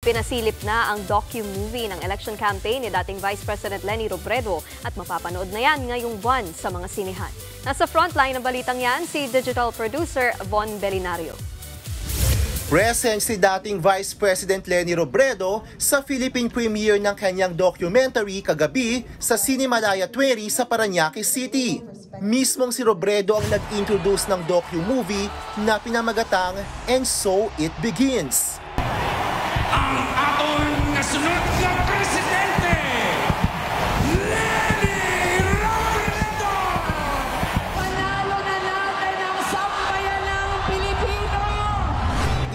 Pinasilip na ang docu-movie ng election campaign ni dating Vice President Leni Robredo at mapapanood na yan ngayong buwan sa mga sinihan. Nasa frontline ng balitang yan si digital producer Von Belinario. Present si dating Vice President Leni Robredo sa Philippine premiere ng kanyang documentary kagabi sa Cinemalaya 20 sa Parañaque City. Mismong si Robredo ang nag-introduce ng docu-movie na pinamagatang And So It Begins. Ang atong nasunod na presidente, Leni Robredo! Panalo na natin ang sambayanang Pilipino!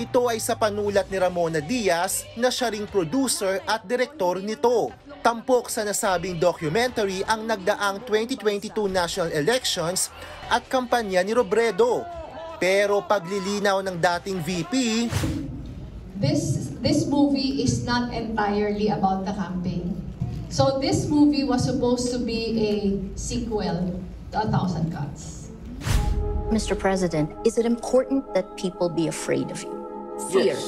Ito ay sa panulat ni Ramona Diaz na siya ring producer at direktor nito. Tampok sa nasabing documentary ang nagdaang 2022 national elections at kampanya ni Robredo. Pero paglilinaw ng dating VP, This movie is not entirely about the campaign. So this movie was supposed to be a sequel to 1,000 Cuts. Mr. President, is it important that people be afraid of you? Fear. yes.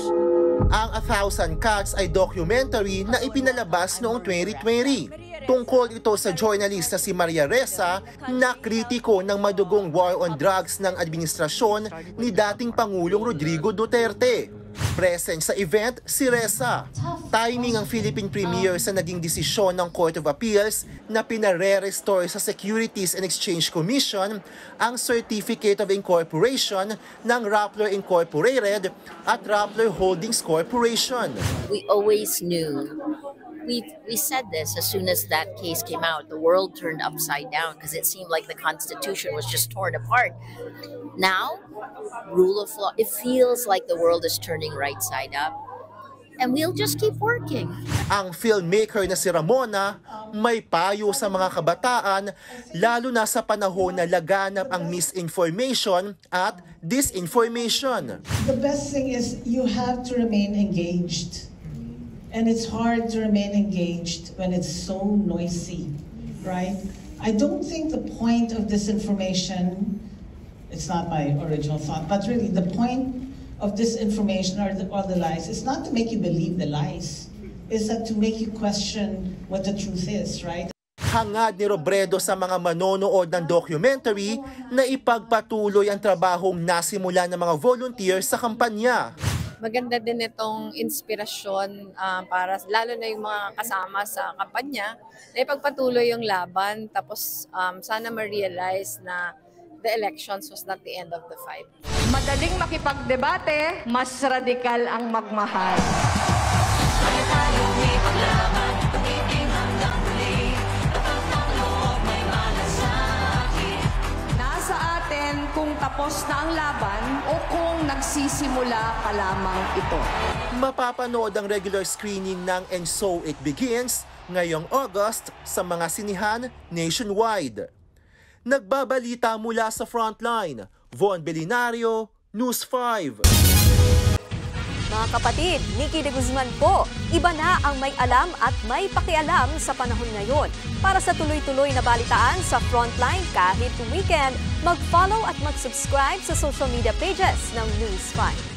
Ang 1,000 Cuts ay documentary na ipinalabas noong 2020. Tungkol ito sa journalist na si Maria Ressa na kritiko ng madugong war on drugs ng administrasyon ni dating Pangulong Rodrigo Duterte. Present sa event si Ressa. Timing ang Philippine premiere sa naging desisyon ng Court of Appeals na pinare-restore sa Securities and Exchange Commission ang Certificate of Incorporation ng Rappler Incorporated at Rappler Holdings Corporation. We always knew. We said this as soon as that case came out. The world turned upside down because it seemed like the Constitution was just torn apart. Now, rule of law, it feels like the world is turning right side up. And we'll just keep working. Ang filmmaker na si Ramona may payo sa mga kabataan lalo na sa panahon na laganap ang misinformation at disinformation. The best thing is you have to remain engaged. And it's hard to remain engaged when it's so noisy, right? I don't think the point of disinformation, it's not my original thought, but really the point of disinformation or the lies is not to make you believe the lies, is that to make you question what the truth is, right? Hangad ni Robredo sa mga manonood ng documentary na ipagpatuloy ang trabahong nasimula ng mga volunteers sa kampanya. Maganda din itong inspirasyon para lalo na yung mga kasama sa kampanya na ipagpatuloy yung laban tapos sana ma-realize na the elections was not the end of the fight. Madaling makipagdebate, mas radikal ang magmahal. Nasa atin kung tapos na ang laban o kung nagsisimula pa lamang ito. Mapapanood ang regular screening ng And So It Begins ngayong August sa mga sinihan nationwide. Nagbabalita mula sa Frontline, Von Belinario, News 5. Mga kapatid, Nikki de Guzman po. Iba na ang may alam at may pakialam sa panahon ngayon. Para sa tuloy-tuloy na balitaan sa Frontline kahit weekend, mag-follow at mag-subscribe sa social media pages ng News 5.